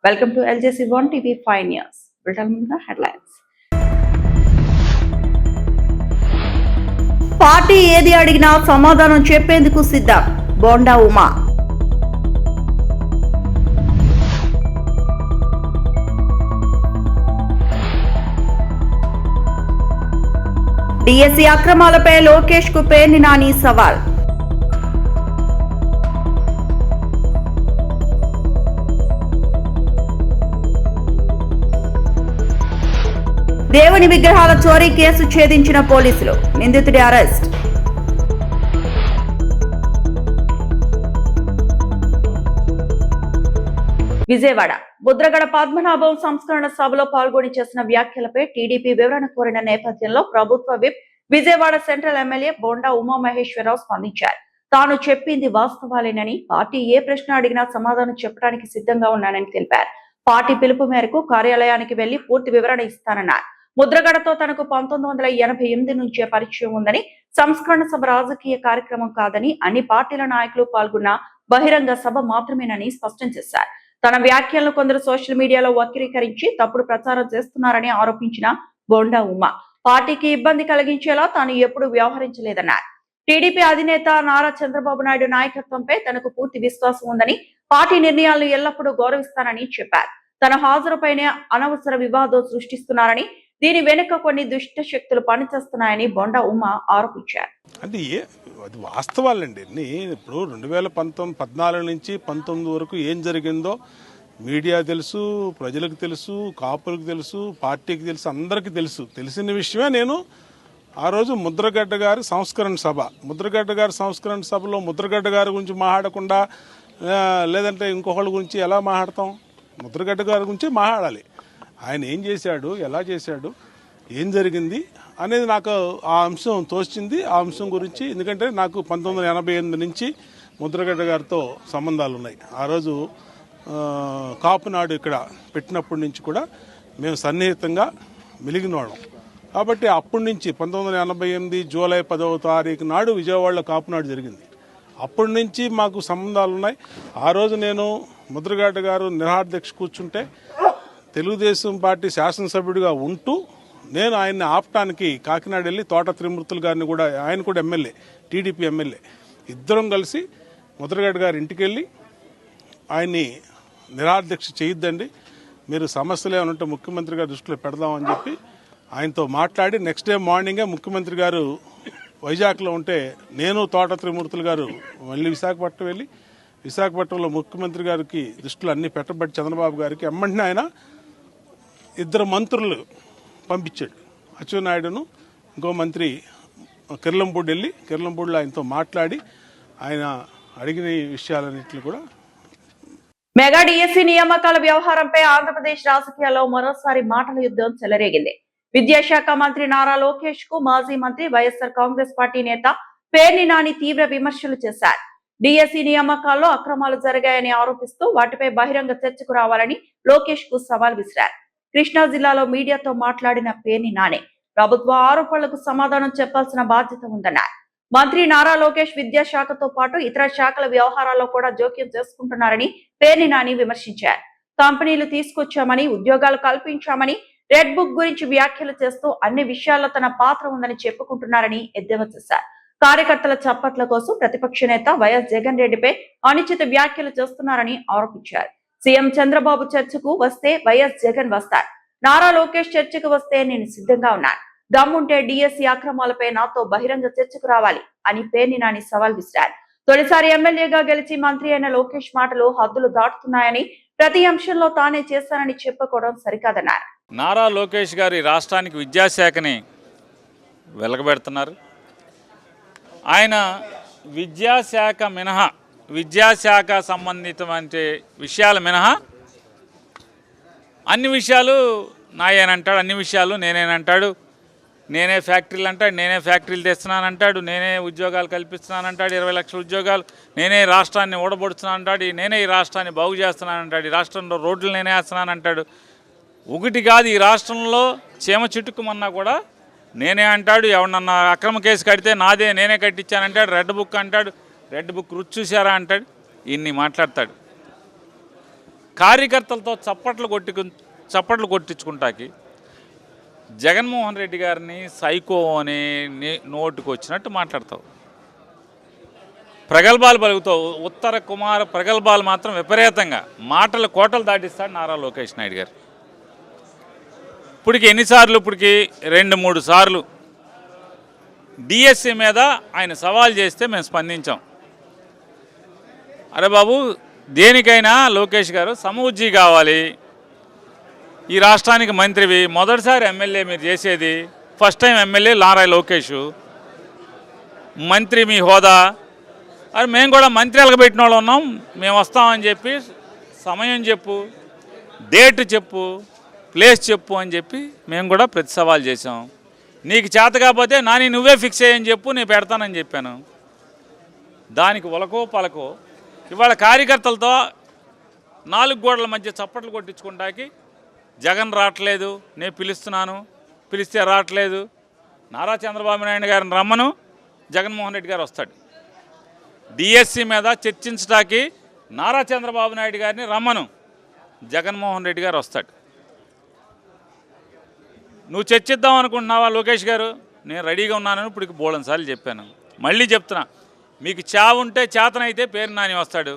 Welcome to LJC1 TV 5 News. Bulletin headlines. Party ఏది అడిగినా సమాధానం చెప్పేందుకు సిద్ధం. బోండా ఉమా. DSC అక్రమాలపై లోకేష్ కు పేర్ని నాని సవాల్. దేవుని విగ్రహాల చోరీ కేసు ఛేదించిన పోలీసులు, నిందితుడి అరెస్ట్. విజయవాడ ముద్రగడ పద్మనాభం సంస్కరణ సభలో పాల్గొని చేసిన వ్యాఖ్యలపై టీడీపీ వివరణ కోరిన నేపథ్యంలో ప్రభుత్వ whip Vijayawada central MLA Bonda Umamaheswararao స్పందించారు. తాను చెప్పింది వాస్తవాలేనని, పార్టీ ఏ ప్రశ్న అడిగినా సమాధానం చెప్పడానికి సిద్ధంగా ఉన్నానని తెలిపారు. పార్టీ పిలుపు మేరకు కార్యాలయానికి వెళ్లి పూర్తి వివరణ ఇస్తానన్నారు. ముద్రగడతో తనకు 1988 నుంచే పరిచయం ఉందని, సంస్కరణ సభ రాజకీయ కార్యక్రమం కాదని, అన్ని పార్టీల నాయకులు పాల్గొన్న బహిరంగ సభ మాత్రమేనని స్పష్టం చేశారు. తన వ్యాఖ్యలను కొందరు సోషల్ మీడియాలో వక్రీకరించి తప్పుడు ప్రచారం చేస్తున్నారని ఆరోపించిన బోండా ఉమా, పార్టీకి ఇబ్బంది కలిగించేలా తాను ఎప్పుడూ వ్యవహరించలేదన్నారు. టీడీపీ అధినేత నారా చంద్రబాబు నాయుడు నాయకత్వంపై తనకు పూర్తి విశ్వాసం ఉందని, పార్టీ నిర్ణయాలను ఎల్లప్పుడూ గౌరవిస్తానని చెప్పారు. తన హాజరుపైనే అనవసర వివాదం సృష్టిస్తున్నారని, దీని వెనుక కొన్ని దుష్ట శక్తులు పనిచేస్తున్నాయని బొండా ఉమా ఆరోపించారు. అంటే అది వాస్తవాలండి. ఇప్పుడు 2014 నుంచి 19 వరకు ఏం జరిగిందో మీడియా తెలుసు, ప్రజలకు తెలుసు, కాపులకు తెలుసు, పార్టీకి తెలుసు, అందరికీ తెలుసు. తెలిసిన విషయమే నేను ఆ రోజు ముద్రగడ్డ గారి సంస్కరణ సభలో ముద్రగడ్డ గారి గురించి మాట్లాడకుండా లేదంటే ఇంకొకళ్ళ గురించి ఎలా మాట్లాడతాం? ముద్రగడ్డ గారి గురించి మాట్లాడాలి. ఆయన ఏం చేశాడు, ఎలా చేశాడు, ఏం జరిగింది అనేది నాకు ఆ అంశం తోచింది. ఆ అంశం గురించి, ఎందుకంటే నాకు 1988 నుంచి ముద్రగడ్డ గారితో సంబంధాలు ఉన్నాయి. ఆ రోజు కాపునాడు ఇక్కడ పెట్టినప్పటి నుంచి కూడా మేము సన్నిహితంగా మెలిగినవాళ్ళం. కాబట్టి అప్పటి నుంచి 1988 జూలై 10వ తారీఖు నాడు విజయవాడలో కాపునాడు జరిగింది. అప్పటి నుంచి మాకు సంబంధాలు ఉన్నాయి. ఆ రోజు నేను ముద్రగడ్డ గారు నిరాహారదీక్ష కూర్చుంటే తెలుగుదేశం పార్టీ శాసనసభ్యుడిగా ఉంటూ నేను ఆయన్ని ఆపటానికి కాకినాడ వెళ్ళి తోట త్రిమూర్తులు గారిని కూడా, ఆయన కూడా ఎమ్మెల్యే, టీడీపీ ఎమ్మెల్యే, ఇద్దరం కలిసి ముద్రగడ్డ గారి ఇంటికి వెళ్ళి ఆయన్ని నిరాహారదీక్ష చేయొద్దండి, మీరు సమస్యలు ఏమైనా ఉంటే ముఖ్యమంత్రి గారి దృష్టిలో పెడదామని చెప్పి ఆయనతో మాట్లాడి నెక్స్ట్ డే మార్నింగే ముఖ్యమంత్రి గారు వైజాగ్లో ఉంటే నేను తోట త్రిమూర్తులు గారు మళ్ళీ విశాఖపట్నం వెళ్ళి విశాఖపట్నంలో ముఖ్యమంత్రి గారికి దృష్టిలో అన్ని పెట్టబట్టి చంద్రబాబు గారికి ఎమ్మంటే ఆయన ఇద్దరు మంత్రులు పంపించాడు. అచ్చెన్నాయుడును ఇంకో మంత్రి కిర్లంపూడి వెళ్ళి కిర్లంపూడిలో ఆయనతో మాట్లాడి ఆయన అడిగిన విషయాలన్నింటినీ కూడా. మెగా డిఎస్సి నియామకాల వ్యవహారంపై ఆంధ్రప్రదేశ్ రాజకీయాల్లో మరోసారి మాటల యుద్ధం చెలరేగింది. విద్యాశాఖ మంత్రి నారా లోకేష్ కు మాజీ మంత్రి వైఎస్ఆర్ కాంగ్రెస్ పార్టీ నేత పేర్ని నాని తీవ్ర విమర్శలు చేశారు. డిఎస్సి నియామకాల్లో అక్రమాలు జరిగాయని ఆరోపిస్తూ వాటిపై బహిరంగ చర్చకు రావాలని లోకేష్ కు సవాల్ విసిరారు. కృష్ణా జిల్లాలో మీడియాతో మాట్లాడిన పేర్ని నాని, ప్రభుత్వ ఆరోపణలకు సమాధానం చెప్పాల్సిన బాధ్యత ఉందన్నారు. మంత్రి నారా లోకేష్ విద్యాశాఖతో పాటు ఇతర శాఖల వ్యవహారాల్లో కూడా జోక్యం చేసుకుంటున్నారని పేర్ని నాని విమర్శించారు. కంపెనీలు తీసుకొచ్చామని, ఉద్యోగాలు కల్పించామని, రెడ్ బుక్ గురించి వ్యాఖ్యలు చేస్తూ అన్ని విషయాల్లో తన పాత్ర ఉందని చెప్పుకుంటున్నారని ఎద్దేవా చేశారు. కార్యకర్తల చప్పట్ల కోసం ప్రతిపక్ష నేత వైఎస్ జగన్ రెడ్డిపై అనుచిత వ్యాఖ్యలు చేస్తున్నారని ఆరోపించారు. సీఎం చంద్రబాబు చర్చకు వస్తే వైఎస్ జగన్ వస్తారు, నారా లోకేష్ చర్చకు వస్తే నేను సిద్ధంగా ఉన్నాను, దమ్ముంటే డిఎస్సి అక్రమాలపై నాతో బహిరంగ చర్చకు రావాలి అని పేర్ని నాని సవాల్ విసిరారు. తొలిసారి ఎమ్మెల్యేగా గెలిచి మంత్రి అయిన లోకేష్ మాటలు హద్దులు దాటుతున్నాయని, ప్రతి అంశంలో తానే చేస్తానని చెప్పుకోవడం సరికాదన్నారు. నారా లోకేష్ గారి రాష్ట్రానికి విద్యాశాఖని వెలగబెడుతున్నారు. ఆయన విద్యాశాఖ మినహా, విద్యాశాఖ సంబంధితమైన విషయాలు మినహా అన్ని విషయాలు నాయేనంటాడు, అన్ని విషయాలు నేనేనంటాడు. నేనే ఫ్యాక్టరీలు అంటాడు, నేనే ఫ్యాక్టరీలు తెస్తున్నానంటాడు, నేనే ఉద్యోగాలు కల్పిస్తున్నానంటాడు, 20 లక్షల ఉద్యోగాలు, నేనే రాష్ట్రాన్ని ఓడబడుతున్నానంటాడు, నేనే ఈ రాష్ట్రాన్ని బాగు చేస్తున్నానంటాడు, ఈ రాష్ట్రంలో రోడ్లు నేనే వేస్తున్నానంటాడు. ఒకటి కాదు, ఈ రాష్ట్రంలో చీమ చిట్టుకుమన్నా కూడా నేనే అంటాడు. ఎవరన్నా అక్రమ కేసు కడితే నాదే, నేనే కట్టించానంటాడు. రెడ్ బుక్ అంటాడు, రెడ్ బుక్ రుచి చూసారా అంటాడు. ఇన్ని మాట్లాడతాడు. కార్యకర్తలతో చప్పట్లు కొట్టించుకుంటాకి జగన్మోహన్ రెడ్డి గారిని సైకో అని నోటుకు వచ్చినట్టు మాట్లాడతావు, ప్రగల్భాలు పలుకుతావు. ఉత్తర కుమార ప్రగల్భాలు మాత్రం విపరీతంగా మాటలు కోటలు దాటిస్తాడు నారా లోకేష్ నాయుడు గారు. ఇప్పటికి ఎన్నిసార్లు? ఇప్పటికి 2-3 సార్లు డిఎస్సి మీద ఆయన సవాల్ చేస్తే మేము స్పందించాం. అరే బాబు, దేనికైనా లోకేష్ గారు సమఉజ్జీ కావాలి. ఈ రాష్ట్రానికి మంత్రివి, మొదటిసారి ఎమ్మెల్యే మీరు చేసేది, first time MLA Nara Lokesh, మంత్రి మీ హోదా. అరే మేము కూడా మంత్రి ఎలగబెట్టిన వాళ్ళు ఉన్నాం, మేము వస్తామని చెప్పి సమయం చెప్పు, డేట్ చెప్పు, ప్లేస్ చెప్పు అని చెప్పి మేము కూడా ప్రతి సవాల్ చేసాం. నీకు చేత కాకపోతే నాని నువ్వే ఫిక్స్ అయ్యని చెప్పు, నేను పెడతానని చెప్పాను. దానికి ఉలకో పలకో ఇవాళ కార్యకర్తలతో 4 గోడల మధ్య చప్పట్లు కొట్టించుకుంటాకి జగన్ రావట్లేదు, నేను పిలుస్తున్నాను, పిలిస్తే రావట్లేదు. నారా చంద్రబాబు నాయుడు గారిని రమ్మను, జగన్మోహన్ రెడ్డి గారు వస్తాడు. డిఎస్సి మీద చర్చించడానికి నారా చంద్రబాబు నాయుడు గారిని రమ్మను, జగన్మోహన్ రెడ్డి గారు వస్తాడు. నువ్వు చర్చిద్దాం అనుకుంటున్నావా లోకేష్ గారు? నేను రెడీగా ఉన్నానని ఇప్పుడు బోళన్ సార్లు చెప్పాను, మళ్ళీ చెప్తున్నా. మీకు చావుంటే చేతనైతే పేరు నాని వస్తాడు.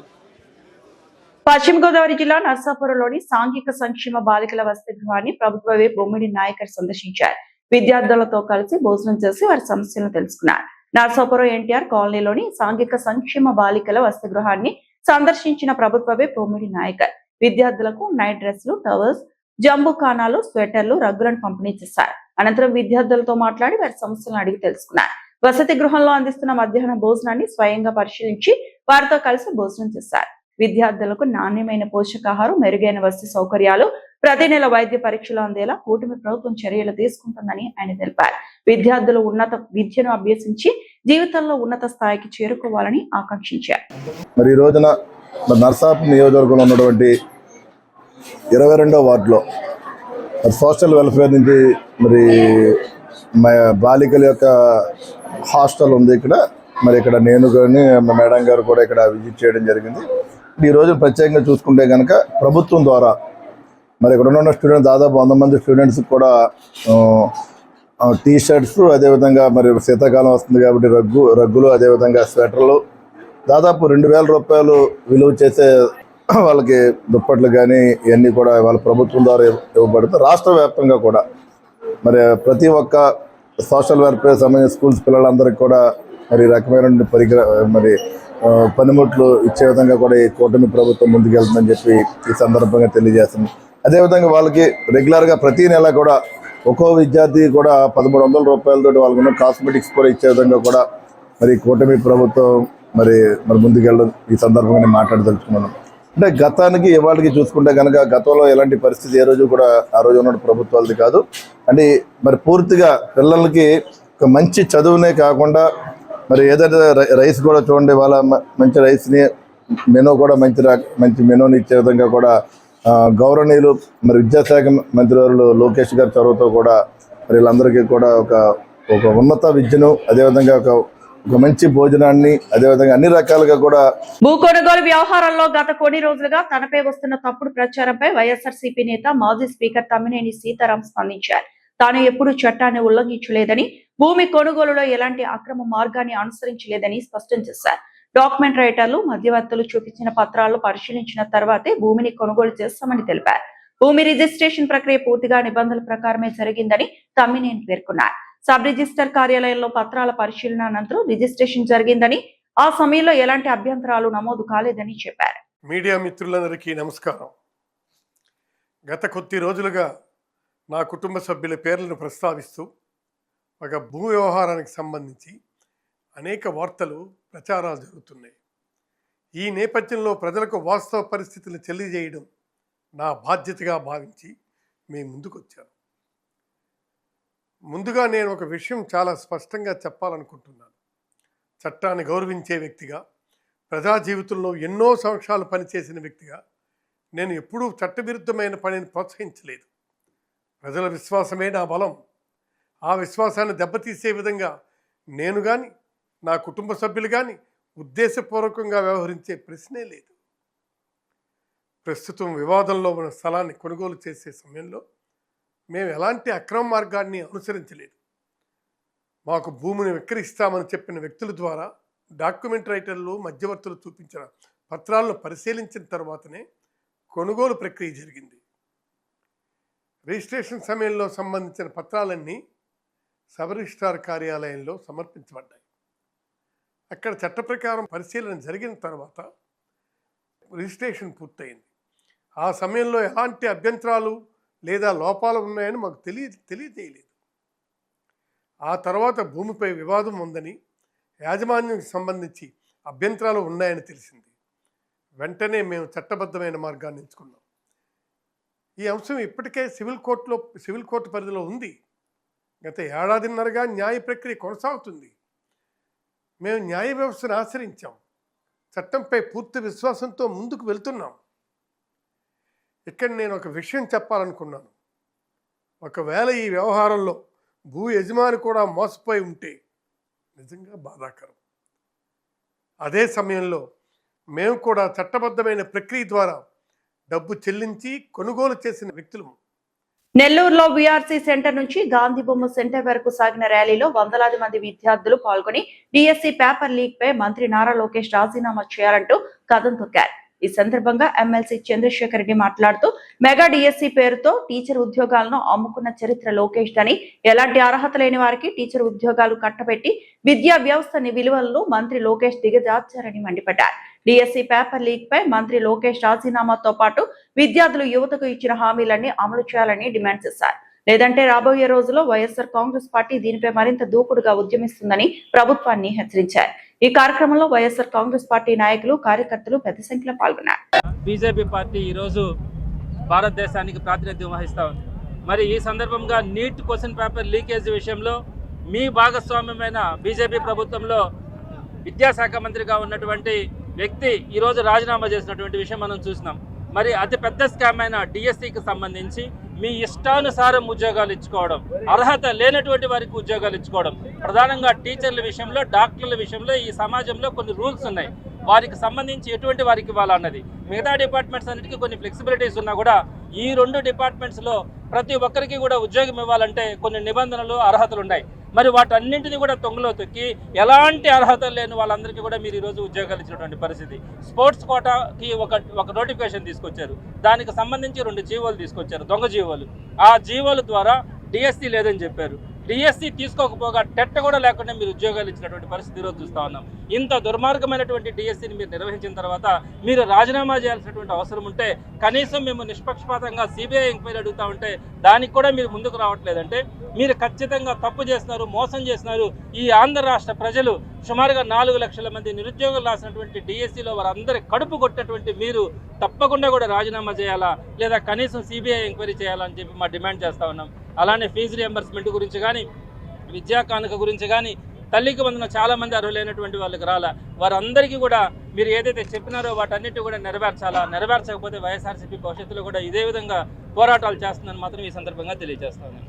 పశ్చిమ గోదావరి జిల్లా నర్సాపురంలోని సాంఘిక సంక్షేమ బాలికల వసతి గృహాన్ని ప్రభుత్వ విప్ బొమ్మిడి నాయకర్ సందర్శించారు. విద్యార్థులతో కలిసి భోజనం చేసి వారి సమస్యలను తెలుసుకున్నారు. నర్సాపురం ఎన్టీఆర్ కాలనీలోని సాంఘిక సంక్షేమ బాలికల వసతి గృహాన్ని సందర్శించిన ప్రభుత్వ విప్ బొమ్మిడి నాయకర్ విద్యార్థులకు నైట్ డ్రెస్లు, టవల్స్, జంబు కానాలు, స్వెటర్లు, రగ్గులను పంపిణీ చేశారు. అనంతరం విద్యార్థులతో మాట్లాడి వారి సమస్యలను అడిగి తెలుసుకున్నారు. వసతి గృహంలో అందిస్తున్న మధ్యాహ్న భోజనాన్ని స్వయంగా పరిశీలించి వారితో కలిసి భోజనం చేశారు. విద్యార్థులకు నాణ్యమైన పోషకాహారం, మెరుగైన వసతి సౌకర్యాలు, ప్రతి నెల వైద్య పరీక్షలు అందేలా కూటమి ప్రభుత్వం చర్యలు తీసుకుంటుందని ఆయన తెలిపారు. విద్యార్థులు ఉన్నత విద్యను అభ్యసించి జీవితంలో ఉన్నత స్థాయికి చేరుకోవాలని ఆకాంక్షించారు. మరి ఈ రోజున నర్సాపురం నియోజకవర్గంలో ఉన్నటువంటి 22వ వార్డులో సోషల్ వెల్ఫేర్ నుంచి మరి బాలికల యొక్క హాస్టల్ ఉంది ఇక్కడ. మరి ఇక్కడ నేను కానీ మేడం గారు కూడా ఇక్కడ విజిట్ చేయడం జరిగింది. ఈ రోజు ప్రత్యేకంగా చూసుకుంటే కనుక ప్రభుత్వం ద్వారా మరి ఇక్కడ ఉన్న స్టూడెంట్స్ దాదాపు 100 మంది స్టూడెంట్స్కి కూడా టీ షర్ట్స్, అదేవిధంగా మరి శీతాకాలం వస్తుంది కాబట్టి రగ్గులు, అదేవిధంగా స్వెటర్లు, దాదాపు 2000 రూపాయలు విలువ చేసే వాళ్ళకి దుప్పట్లు కానీ ఇవన్నీ కూడా వాళ్ళ ప్రభుత్వం ద్వారా ఇవ్వబడుతుంది. రాష్ట్ర వ్యాప్తంగా కూడా మరి ప్రతి ఒక్క సోషల్ వెల్ఫేర్ సంబంధించిన స్కూల్స్ పిల్లలందరికీ కూడా మరి రకమైన మరి పనిముట్లు ఇచ్చే విధంగా కూడా ఈ కూటమి ప్రభుత్వం ముందుకెళ్తుందని చెప్పి ఈ సందర్భంగా తెలియజేస్తుంది. అదేవిధంగా వాళ్ళకి రెగ్యులర్గా ప్రతి నెల కూడా ఒక్కో విద్యార్థి కూడా 1300 రూపాయలతో వాళ్ళకున్న కాస్మెటిక్స్ కూడా ఇచ్చే విధంగా కూడా మరి కూటమి ప్రభుత్వం మరి ముందుకెళ్ళడం ఈ సందర్భంగా మాట్లాడదలుచుకున్నాను. అంటే గతానికి ఇవాళకి చూసుకుంటే కనుక గతంలో ఎలాంటి పరిస్థితి ఏ రోజు కూడా ఆ రోజు ఉన్న ప్రభుత్వాలది కాదు. అంటే మరి పూర్తిగా పిల్లలకి ఒక మంచి చదువునే కాకుండా మరి ఏదైతే రైస్ కూడా చూడండి, వాళ్ళ మంచి రైస్ని మెనూ కూడా మంచి మెనూని ఇచ్చే విధంగా కూడా గౌరవనీయులు మరి విద్యాశాఖ మంత్రివర్యులు లోకేష్ గారి చొరవతో కూడా మరి వీళ్ళందరికీ కూడా ఒక ఉన్నత విద్యను, అదేవిధంగా ఒక మంచి భోజనాన్ని, అదేవిధంగా అన్ని రకాలుగా కూడా. భూ కొనుగోలు వ్యవహారంలో గత కొన్ని రోజులుగా తనపై వస్తున్న తప్పుడు ప్రచారంపై వైఎస్ఆర్సీపీ నేత మాజీ స్పీకర్ తమ్మినేని సీతారాం స్పందించారు. తాను ఎప్పుడూ చట్టాన్ని ఉల్లంఘించలేదని, భూమి కొనుగోలులో ఎలాంటి అక్రమ మార్గాన్ని అనుసరించలేదని స్పష్టం చేశారు. డాక్యుమెంట్ రైటర్లు, మధ్యవర్తులు చూపించిన పత్రాలను పరిశీలించిన తర్వాతే భూమిని కొనుగోలు చేస్తామని తెలిపారు. భూమి రిజిస్ట్రేషన్ ప్రక్రియ పూర్తిగా నిబంధనల ప్రకారమే జరిగిందని తమ్మినేని పేర్కొన్నారు. సబ్ రిజిస్టర్ కార్యాలయంలో పత్రాల పరిశీలన అనంతరం రిజిస్ట్రేషన్ జరిగిందని, ఆ సమయంలో ఎలాంటి అభ్యంతరాలు నమోదు కాలేదని చెప్పారు. మీడియా మిత్రులందరికీ నమస్కారం. గత కొద్ది రోజులుగా నా కుటుంబ సభ్యుల పేర్లను ప్రస్తావిస్తూ ఒక భూ వ్యవహారానికి సంబంధించి అనేక వార్తలు, ప్రచారాలు జరుగుతున్నాయి. ఈ నేపథ్యంలో ప్రజలకు వాస్తవ పరిస్థితులు తెలియజేయడం నా బాధ్యతగా భావించి మీ ముందుకు వచ్చాను. ముందుగా నేను ఒక విషయం చాలా స్పష్టంగా చెప్పాలనుకుంటున్నాను. చట్టాన్ని గౌరవించే వ్యక్తిగా, ప్రజా జీవితంలో ఎన్నో సంవత్సరాలు పనిచేసిన వ్యక్తిగా నేను ఎప్పుడూ చట్టవిరుద్ధమైన పనిని ప్రోత్సహించలేదు. ప్రజల విశ్వాసమే నా బలం. ఆ విశ్వాసాన్ని దెబ్బతీసే విధంగా నేను కానీ, నా కుటుంబ సభ్యులు కానీ ఉద్దేశపూర్వకంగా వ్యవహరించే ప్రశ్నే లేదు. ప్రస్తుతం వివాదంలో ఉన్న స్థలాన్ని కొనుగోలు చేసే సమయంలో మేము ఎలాంటి అక్రమ మార్గాన్ని అనుసరించలేదు. మాకు భూమిని విక్రయిస్తామని చెప్పిన వ్యక్తుల ద్వారా డాక్యుమెంట్ రైటర్లు, మధ్యవర్తులు చూపించిన పత్రాలను పరిశీలించిన తర్వాతనే కొనుగోలు ప్రక్రియ జరిగింది. రిజిస్ట్రేషన్ సమయంలో సంబంధించిన పత్రాలన్నీ సబ్ రిజిస్ట్రార్ కార్యాలయంలో సమర్పించబడ్డాయి. అక్కడ చట్ట ప్రకారం పరిశీలన జరిగిన తర్వాత రిజిస్ట్రేషన్ పూర్తయింది. ఆ సమయంలో ఎలాంటి అభ్యంతరాలు లేదా లోపాలు ఉన్నాయని మాకు తెలియజేయలేదు. ఆ తర్వాత భూమిపై వివాదం ఉందని, యాజమాన్యానికి సంబంధించి అభ్యంతరాలు ఉన్నాయని తెలిసింది. వెంటనే మేము చట్టబద్ధమైన మార్గాన్ని ఎంచుకున్నాం. ఈ అంశం ఇప్పటికే సివిల్ కోర్టు పరిధిలో ఉంది. గత ఏడాదిన్నరగా న్యాయ ప్రక్రియ కొనసాగుతుంది. మేము న్యాయ వ్యవస్థను ఆశ్రయించాం. చట్టంపై పూర్తి విశ్వాసంతో ముందుకు వెళ్తున్నాం. ఇక్కడ నేను ఒక విషయం చెప్పాలనుకున్నాను. ఒకవేళ ఈ వ్యవహారంలో భూ యజమాని కూడా మోసపోయి ఉంటే నిజంగా బాధాకరం. అదే సమయంలో మేము కూడా చట్టబద్ధమైన ప్రక్రియ ద్వారా డబ్బు చెల్లించి కొనుగోలు చేసిన వ్యక్తులము. నెల్లూరులో వీఆర్సీ సెంటర్ నుంచి గాంధీ బొమ్మ సెంటర్ వరకు సాగిన ర్యాలీలో వందలాది మంది విద్యార్థులు పాల్గొని డిఎస్సి పేపర్ లీక్ పై మంత్రి నారా లోకేష్ రాజీనామా చేయాలంటూ కథం తొక్కారు. ఈ సందర్భంగా ఎమ్మెల్సీ చంద్రశేఖర్ రెడ్డి మాట్లాడుతూ మెగా డిఎస్సి పేరుతో టీచర్ ఉద్యోగాలను అమ్ముకున్న చరిత్ర లోకేష్ దని, ఎలాంటి అర్హత లేని వారికి టీచర్ ఉద్యోగాలు కట్టబెట్టి విద్యా వ్యవస్థని విలువలను మంత్రి లోకేష్ దిగజార్చారని మండిపడ్డారు. డిఎస్సి పేపర్ లీక్ పై మంత్రి లోకేష్ రాజీనామాతో పాటు విద్యార్థులు యువతకు ఇచ్చిన హామీలన్నీ అమలు చేయాలని డిమాండ్ చేశారు. లేదంటే రాబోయే రోజుల్లో వైఎస్ఆర్ కాంగ్రెస్ పార్టీ దీనిపై మరింత దూకుడుగా ఉద్యమిస్తుందని ప్రభుత్వాన్ని హెచ్చరించారు. ఈ కార్యక్రమంలో వైఎస్ఆర్ కాంగ్రెస్ పార్టీ నాయకులు, కార్యకర్తలు పెద్ద సంఖ్యలో పాల్గొన్నారు. బీజేపీ పార్టీ ఈరోజు భారతదేశానికి ప్రాతినిధ్యం వహిస్తూ ఉంది. మరి ఈ సందర్భంగా నీట్ క్వశ్చన్ పేపర్ లీకేజ్ విషయంలో మీ భాగస్వామ్యమైన బీజేపీ ప్రభుత్వంలో విద్యాశాఖ మంత్రిగా ఉన్నటువంటి వ్యక్తి ఈరోజు రాజీనామా చేసినటువంటి విషయం మనం చూసినాం. మరి అతి పెద్ద స్కామ్ అయిన డిఎస్సికి సంబంధించి మీ ఇష్టానుసారం ఉద్యోగాలు ఇచ్చుకోవడం, అర్హత లేనటువంటి వారికి ఉద్యోగాలు ఇచ్చుకోవడం, ప్రధానంగా టీచర్ల విషయంలో, డాక్టర్ల విషయంలో ఈ సమాజంలో కొన్ని రూల్స్ ఉన్నాయి. వారికి సంబంధించి ఎటువంటి వారికి ఇవ్వాలన్నది, మిగతా డిపార్ట్మెంట్స్ అన్నిటికీ కొన్ని ఫ్లెక్సిబిలిటీస్ ఉన్నా కూడా ఈ 2 డిపార్ట్మెంట్స్లో ప్రతి ఒక్కరికి కూడా ఉద్యోగం ఇవ్వాలంటే కొన్ని నిబంధనలు, అర్హతలు ఉన్నాయి. మరి వాటన్నింటినీ కూడా తొంగలో తొక్కి ఎలాంటి అర్హత లేని వాళ్ళందరికీ కూడా మీరు ఈరోజు ఉద్యోగాలు ఇచ్చినటువంటి పరిస్థితి. స్పోర్ట్స్ కోటాకి ఒక నోటిఫికేషన్ తీసుకొచ్చారు. దానికి సంబంధించి 2 జీవోలు తీసుకొచ్చారు, దొంగ జీవోలు. ఆ జీవోల ద్వారా డిఎస్సి లేదని చెప్పారు. డిఎస్సి తీసుకోకపోగా టెట్ కూడా లేకుండా మీరు ఉద్యోగాలు ఇచ్చినటువంటి పరిస్థితి ఈరోజు చూస్తూ ఉన్నాం. ఇంత దుర్మార్గమైనటువంటి డిఎస్సిని మీరు నిర్వహించిన తర్వాత మీరు రాజీనామా చేయాల్సినటువంటి అవసరం ఉంటే, కనీసం మేము నిష్పక్షపాతంగా సిబిఐ ఎంక్వైరీ అడుగుతూ ఉంటే దానికి కూడా మీరు ముందుకు రావట్లేదంటే మీరు ఖచ్చితంగా తప్పు చేస్తున్నారు, మోసం చేస్తున్నారు. ఈ ఆంధ్ర రాష్ట్ర ప్రజలు సుమారుగా 4 లక్షల మంది నిరుద్యోగులు రాసినటువంటి డిఎస్సిలో వారందరి కడుపు కొట్టినటువంటి మీరు తప్పకుండా కూడా రాజీనామా చేయాలా, లేదా కనీసం సిబిఐ ఎంక్వైరీ చేయాలా అని చెప్పి మా డిమాండ్ చేస్తూ ఉన్నాం. అలానే ఫీజు రియంబర్స్మెంట్ గురించి కానీ, విద్యా కానుక గురించి కానీ, తల్లికి వందన చాలామంది అర్హులైనటువంటి వాళ్ళకి రాలా. వారందరికీ కూడా మీరు ఏదైతే చెప్పినారో వాటన్నిటి కూడా నెరవేర్చాలా. నెరవేర్చకపోతే వైఎస్ఆర్సీపీ భవిష్యత్తులో కూడా ఇదే విధంగా పోరాటాలు చేస్తుందని మాత్రం ఈ సందర్భంగా తెలియజేస్తాను.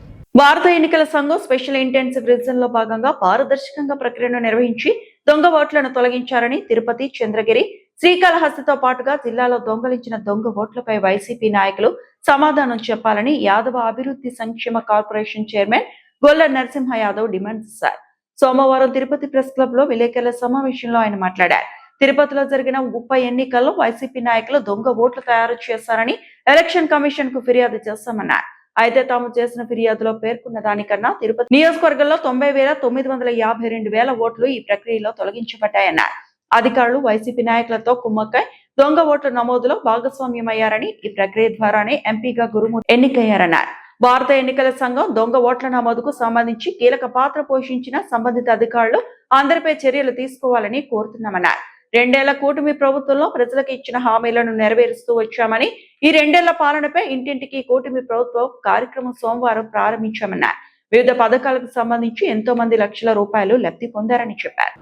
భారత ఎన్నికల సంఘం స్పెషల్ ఇంటెన్సివ్ రివిజన్ లో భాగంగా పారదర్శకంగా ప్రక్రియను నిర్వహించి దొంగ ఓట్లను తొలగించారని తిరుపతి, చంద్రగిరి, శ్రీకాళహస్తితో పాటుగా జిల్లాలో దొంగలించిన దొంగ ఓట్లపై వైసీపీ నాయకులు సమాధానం చెప్పాలని యాదవ అభివృద్ధి సంక్షేమ కార్పొరేషన్ చైర్మన్ గొల్ల నరసింహ యాదవ్ డిమాండ్ చేశారు. సోమవారం తిరుపతి ప్రెస్ క్లబ్ లో విలేకరుల సమావేశంలో ఆయన మాట్లాడారు. తిరుపతిలో జరిగిన ఉప ఎన్నికల్లో వైసీపీ నాయకులు దొంగ ఓట్లు తయారు చేశారని ఎలక్షన్ కమిషన్ కు ఫిర్యాదు చేస్తామన్నారు. అయితే తాము చేసిన ఫిర్యాదులో పేర్కొన్న దానికన్నా తిరుపతి నియోజకవర్గంలో 90,952 ఓట్లు ఈ ప్రక్రియలో తొలగించబడ్డాయన్నారు. అధికారులు వైసీపీ నాయకులతో కుమ్మక్కై దొంగ ఓట్ల నమోదులో భాగస్వామ్యమయ్యారని, ఈ ప్రక్రియ ద్వారానే ఎంపీగా గురుమూర్తి ఎన్నికయ్యారన్నారు. భారత ఎన్నికల సంఘం దొంగ ఓట్ల నమోదుకు సంబంధించి కీలక పాత్ర పోషించిన సంబంధిత అధికారులు అందరిపై చర్యలు తీసుకోవాలని కోరుతున్నామన్నారు. 2 ఏళ్ల కూటమి ప్రభుత్వంలో ప్రజలకు ఇచ్చిన హామీలను నెరవేరుస్తూ వచ్చామని, ఈ 2 ఏళ్ల పాలనపై ఇంటింటికి కూటమి ప్రభుత్వం కార్యక్రమం సోమవారం ప్రారంభించామన్నారు. వివిధ పథకాలకు సంబంధించి ఎంతో మంది లక్షల రూపాయలు లబ్ధి పొందారని చెప్పారు.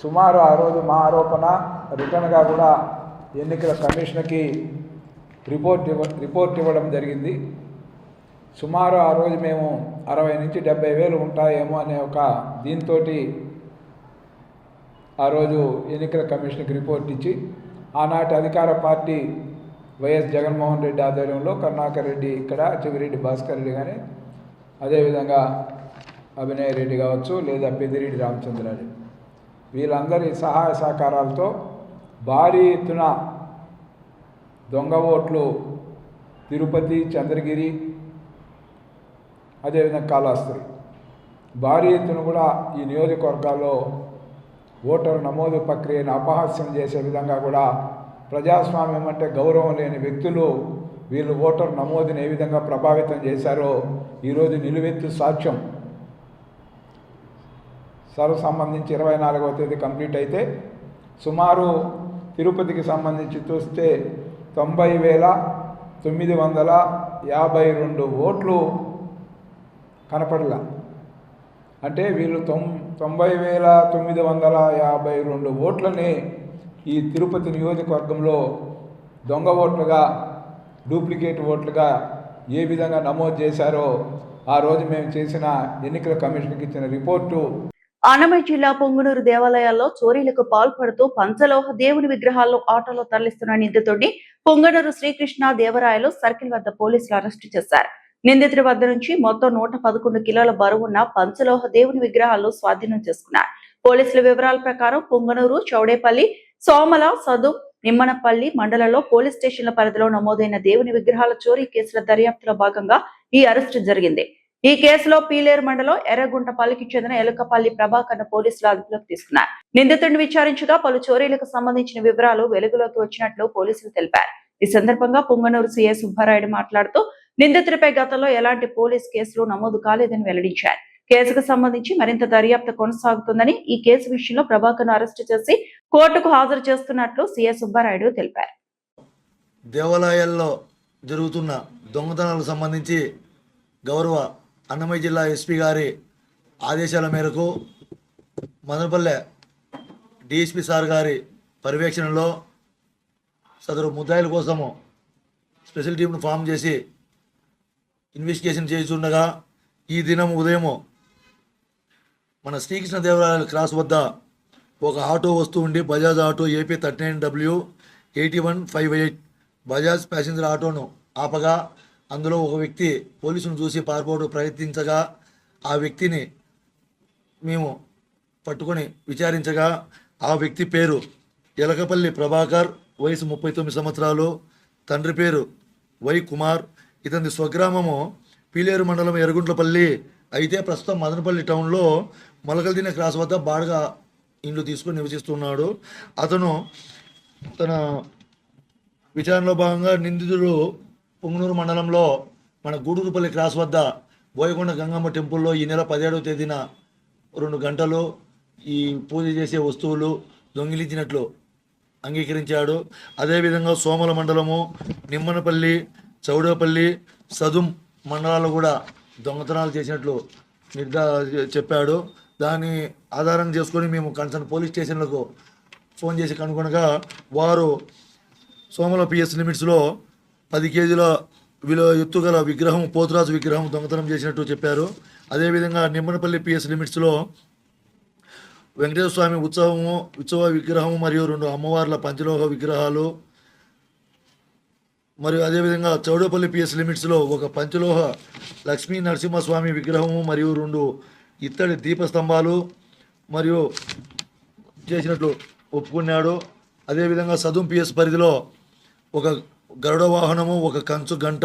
సుమారు ఆ రోజు మా ఆరోపణ రిటర్న్గా కూడా ఎన్నికల కమిషన్కి రిపోర్ట్ ఇవ్వడం జరిగింది. సుమారు ఆ రోజు మేము 60 నుంచి 70 వేలు ఉంటాయేమో అనే ఒక దీంతో ఆ రోజు ఎన్నికల కమిషన్కి రిపోర్ట్ ఇచ్చి ఆనాటి అధికార పార్టీ వైఎస్ జగన్మోహన్ రెడ్డి ఆధ్వర్యంలో కరుణాకర్ రెడ్డి ఇక్కడ, చెవిరెడ్డి భాస్కర్ రెడ్డి కానీ, అదేవిధంగా అభినయ్ రెడ్డి కావచ్చు లేదా పెద్దిరెడ్డి రామచంద్రారెడ్డి, వీళ్ళందరి సహాయ సహకారాలతో భారీ ఎత్తున దొంగ ఓట్లు తిరుపతి, చంద్రగిరి, అదేవిధంగా కాళహస్తి భారీ ఎత్తున కూడా ఈ నియోజకవర్గాల్లో ఓటరు నమోదు ప్రక్రియను అపహాస్యం చేసే విధంగా కూడా ప్రజాస్వామ్యం అంటే గౌరవం లేని వ్యక్తులు వీళ్ళు ఓటరు నమోదుని ఏ విధంగా ప్రభావితం చేశారో ఈరోజు నిలువెత్తు సాక్ష్యం. సర్వ సంబంధించి 24వ తేదీ కంప్లీట్ అయితే సుమారు తిరుపతికి సంబంధించి చూస్తే 90,952 ఓట్లు కనపడలా. అంటే వీళ్ళు 90,952 ఓట్లని ఈ తిరుపతి నియోజకవర్గంలో దొంగ ఓట్లుగా, డూప్లికేట్ ఓట్లుగా ఏ విధంగా నమోదు చేశారో ఆ రోజు మేము చేసిన ఎన్నికల కమిషన్కి ఇచ్చిన రిపోర్టు. అన్నమయ్య జిల్లా పొంగునూరు దేవాలయాల్లో చోరీలకు పాల్పడుతూ పంచలోహ దేవుని విగ్రహాలను ఆటోలో తరలిస్తున్న నిందితుడిని పొంగనూరు శ్రీకృష్ణ దేవరాయలు సర్కిల్ వద్ద పోలీసులు అరెస్టు చేశారు. నిందితుడి వద్ద నుంచి మొత్తం 111 కిలోల బరువున్న పంచలోహ దేవుని విగ్రహాలను స్వాధీనం చేసుకున్నారు. పోలీసుల వివరాల ప్రకారం పొంగనూరు, చౌడేపల్లి, సోమల, సదు, నిమ్మనపల్లి మండలంలో పోలీస్ స్టేషన్ల పరిధిలో నమోదైన దేవుని విగ్రహాల చోరీ కేసుల దర్యాప్తులో భాగంగా ఈ అరెస్టు జరిగింది. ఈ కేసులో పీలేరు మండలం ఎర్రగుంటపల్లికి చెందిన ఎలుకపల్లి ప్రభాకర్ పోలీసులు అదుపులోకి తీసుకున్నారు. నిందితుడిని విచారించగా పలు చోరీలకు సంబంధించిన వివరాలు వెలుగులోకి వచ్చినట్లు పోలీసులు తెలిపారు. ఈ సందర్భంగా పొంగనూరు సీఐ సుబ్బారాయుడు మాట్లాడుతూ నిందితుడిపై గతంలో ఎలాంటి పోలీస్ కేసులు నమోదు కాలేదని వెల్లడించారు. కేసుకు సంబంధించి మరింత దర్యాప్తు కొనసాగుతుందని, ఈ కేసు విషయంలో ప్రభాకర్ ను అరెస్టు చేసి కోర్టుకు హాజరు చేస్తున్నట్లు సీఐ సుబ్బారాయుడు తెలిపారు. దేవాలయాల్లో జరుగుతున్న దొంగతనాలకు సంబంధించి గౌరవ అన్నమయ్య జిల్లా ఎస్పీ గారి ఆదేశాల మేరకు మదనపల్లె డిఎస్పీ సార్ గారి పర్యవేక్షణలో సదరు ముద్దాయిల కోసము స్పెషల్ టీంను ఫామ్ చేసి ఇన్వెస్టిగేషన్ చేస్తుండగా ఈ దినం ఉదయం మన శ్రీకృష్ణ దేవరాయల క్రాస్ వద్ద ఒక ఆటో వస్తూ ఉండి Bajaj auto AP 39W8158 Bajaj passenger ఆటోను ఆపగా అందులో ఒక వ్యక్తి పోలీసును చూసి పారిపోవడం ప్రయత్నించగా ఆ వ్యక్తిని మేము పట్టుకొని విచారించగా ఆ వ్యక్తి పేరు ఎలకపల్లి ప్రభాకర్, వయసు 39 సంవత్సరాలు, తండ్రి పేరు వై కుమార్. ఇతని స్వగ్రామము పీలేరు మండలం ఎర్రగుంట్లపల్లి. అయితే ప్రస్తుతం మదనపల్లి టౌన్లో మొలకల్దిన క్రాస్ వద్ద బాడుగా ఇండ్లు తీసుకొని నివసిస్తున్నాడు. అతను తన విచారణలో భాగంగా నిందితుడు పొంగునూరు మండలంలో మన గూడూరుపల్లి క్రాస్ వద్ద బోయకొండ గంగమ్మ టెంపుల్లో ఈ నెల 17వ తేదీన 2 గంటలు ఈ పూజ చేసే వస్తువులు దొంగిలించినట్లు అంగీకరించాడు. అదేవిధంగా సోమల మండలము, నిమ్మనపల్లి, చౌడేపల్లి, సదుం మండలాలు కూడా దొంగతనాలు చేసినట్లు చెప్పాడు. దాన్ని ఆధారం చేసుకొని మేము కన్సర్న్ పోలీస్ స్టేషన్లకు ఫోన్ చేసి కనుగొనగా వారు సోమల పిఎస్ లిమిట్స్లో 10 కేజీల విలువ ఎత్తుగల విగ్రహం, పోతురాజు విగ్రహం దొంగతనం చేసినట్టు చెప్పారు. అదేవిధంగా నిమ్మనపల్లి పిఎస్ లిమిట్స్లో వెంకటేశ్వర స్వామి ఉత్సవ విగ్రహం మరియు 2 అమ్మవార్ల పంచలోహ విగ్రహాలు, మరియు అదేవిధంగా చౌడేపల్లి పిఎస్ లిమిట్స్లో ఒక పంచలోహ లక్ష్మీ నరసింహస్వామి విగ్రహము మరియు 2 ఇత్తడి దీపస్తంభాలు మరియు చేసినట్లు ఒప్పుకున్నాడు. అదేవిధంగా సదుం పిఎస్ పరిధిలో ఒక గరుడ వాహనము, ఒక కంచు గంట.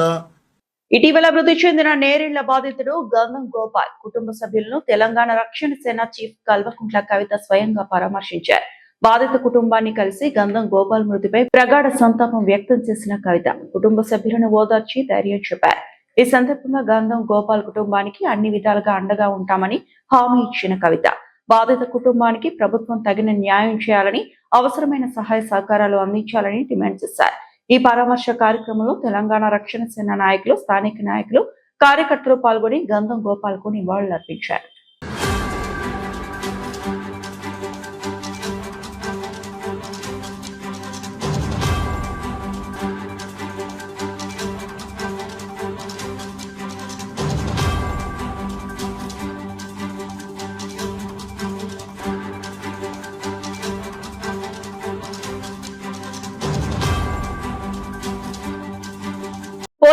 ఇటీవల మృతి చెందిన నేరేళ్ల బాధితుడు గంధం గోపాల్ కుటుంబ సభ్యులను తెలంగాణ రక్షణ సేన చీఫ్ కల్వకుంట్ల కవిత స్వయంగా పరామర్శించారు. బాధిత కుటుంబాన్ని కలిసి గంధం గోపాల్ మృతిపై ప్రగాఢ సంతాపం వ్యక్తం చేసిన కవిత కుటుంబ సభ్యులను ఓదార్చి ధైర్యం చెప్పారు. ఈ సందర్భంగా గంధం గోపాల్ కుటుంబానికి అన్ని విధాలుగా అండగా ఉంటామని హామీ ఇచ్చిన కవిత బాధిత కుటుంబానికి ప్రభుత్వం తగిన న్యాయం చేయాలని, అవసరమైన సహాయ సహకారాలు అందించాలని డిమాండ్ చేశారు. ఈ పరామర్శ కార్యక్రమంలో తెలంగాణ రక్షణ సేన నాయకులు, స్థానిక నాయకులు, కార్యకర్తలు పాల్గొని గంధం గోపాల్ కు నివాళులర్పించారు.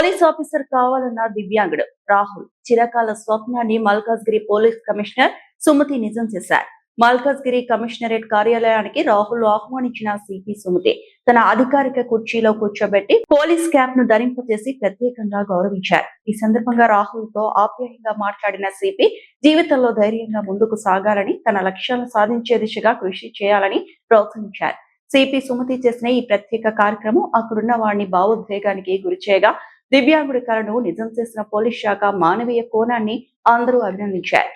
పోలీస్ ఆఫీసర్ కావాలన్న దివ్యాంగుడు రాహుల్ చిరకాల స్వప్నాన్ని మల్కాజ్గిరి పోలీస్ కమిషనర్ సుమతి నిజం చేశారు. మల్కాజ్గిరి కమిషనరేట్ కార్యాలయానికి రాహుల్ ఆహ్వానించిన సిపి సుమతి తన అధికారిక కుర్చీలో కూర్చోబెట్టి పోలీస్ క్యాప్ ను ధరింపచేసి ప్రత్యేకంగా గౌరవించారు. ఈ సందర్భంగా రాహుల్ తో ఆప్యాయంగా మాట్లాడిన సిపి జీవితంలో ధైర్యంగా ముందుకు సాగాలని, తన లక్ష్యాలను సాధించే దిశగా కృషి చేయాలని ప్రోత్సహించారు. సిపి సుమతి చేసిన ఈ ప్రత్యేక కార్యక్రమం అక్కడున్న వారిని భావోద్వేగానికి గురిచేయగా దివ్యాంగుడి కలను నిజం చేసిన పోలీస్ శాఖ మానవీయ కోణాన్ని అందరూ అభినందించారు.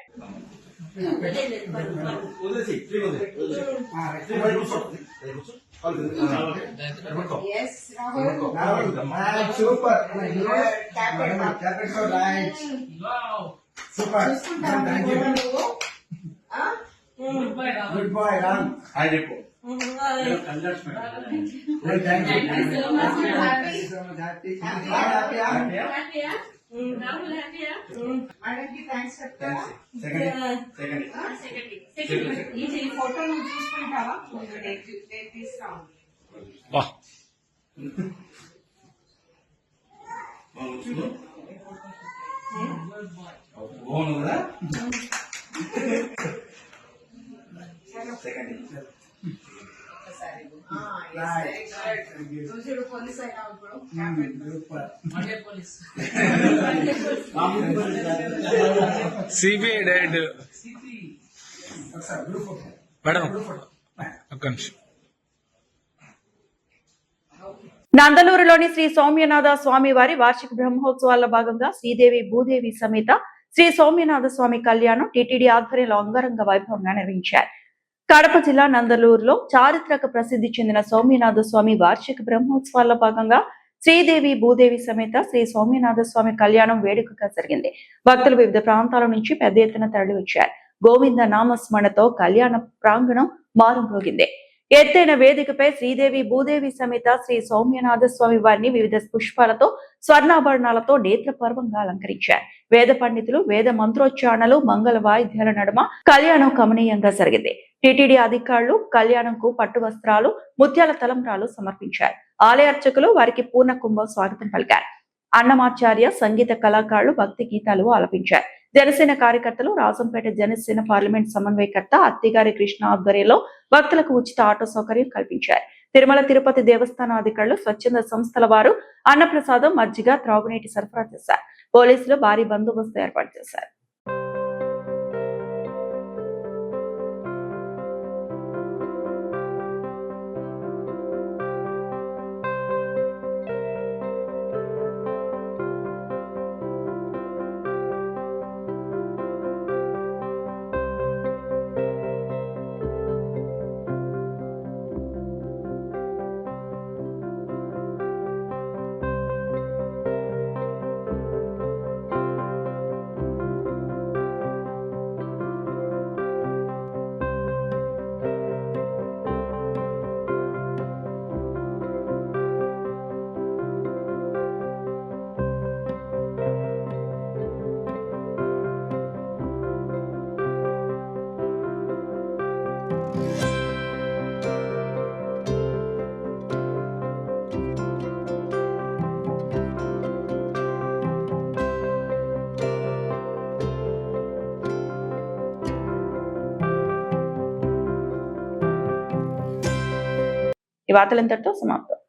సిబిఐ డైరెక్టర్ మేడం ఒక్క నిమిషం. నందలూరులోని శ్రీ సౌమ్యనాథ స్వామి వారి వార్షిక బ్రహ్మోత్సవాల్లో భాగంగా శ్రీదేవి భూదేవి సమేత శ్రీ సౌమ్యనాథ స్వామి కళ్యాణం టీటీడీ ఆధ్వర్యంలో అంగరంగ వైభవంగా నిర్వహించారు. కడప జిల్లా నందలూరులో చారిత్రక ప్రసిద్ధి చెందిన సౌమ్యనాథ స్వామి వార్షిక బ్రహ్మోత్సవాల్లో భాగంగా శ్రీదేవి భూదేవి సమేత శ్రీ సౌమ్యనాథ స్వామి కళ్యాణం వేడుకగా జరిగింది. భక్తులు వివిధ ప్రాంతాల నుంచి పెద్ద ఎత్తున తరలి వచ్చారు. గోవింద నామస్మరణతో కళ్యాణ ప్రాంగణం మారుమ్రోగింది. ఎత్తైన వేదికపై శ్రీదేవి భూదేవి సమేత శ్రీ సౌమ్యనాథ స్వామి వారిని వివిధ పుష్పాలతో స్వర్ణాభరణాలతో నేత్రపర్వంగా అలంకరించారు. వేద పండితులు వేద మంత్రోచ్చారణలు మంగళ వాయిద్యాల నడుమ కళ్యాణం కమనీయంగా జరిగింది. టీటీడీ అధికారులు కళ్యాణంకు పట్టు వస్త్రాలు, ముత్యాల తలంబ్రాలు సమర్పించారు. ఆలయ అర్చకులు వారికి పూర్ణ కుంభం స్వాగతం పలికారు. అన్నమాచార్య సంగీత కళాకారులు భక్తి గీతాలు ఆలపించారు. జనసేన కార్యకర్తలు రాజంపేట జనసేన పార్లమెంట్ సమన్వయకర్త అత్తిగారి కృష్ణ ఆధ్వర్యంలో భక్తులకు ఉచిత ఆటో సౌకర్యం కల్పించారు. తిరుమల తిరుపతి దేవస్థానం అధికారులు స్వచ్ఛంద సంస్థల వారు అన్నప్రసాదం, మజ్జిగ, త్రాగునీటి సరఫరా చేశారు. పోలీసులు భారీ బందోబస్తు ఏర్పాటు చేశారు. ఈ వార్తలు ఇంతటితో సమాప్తం.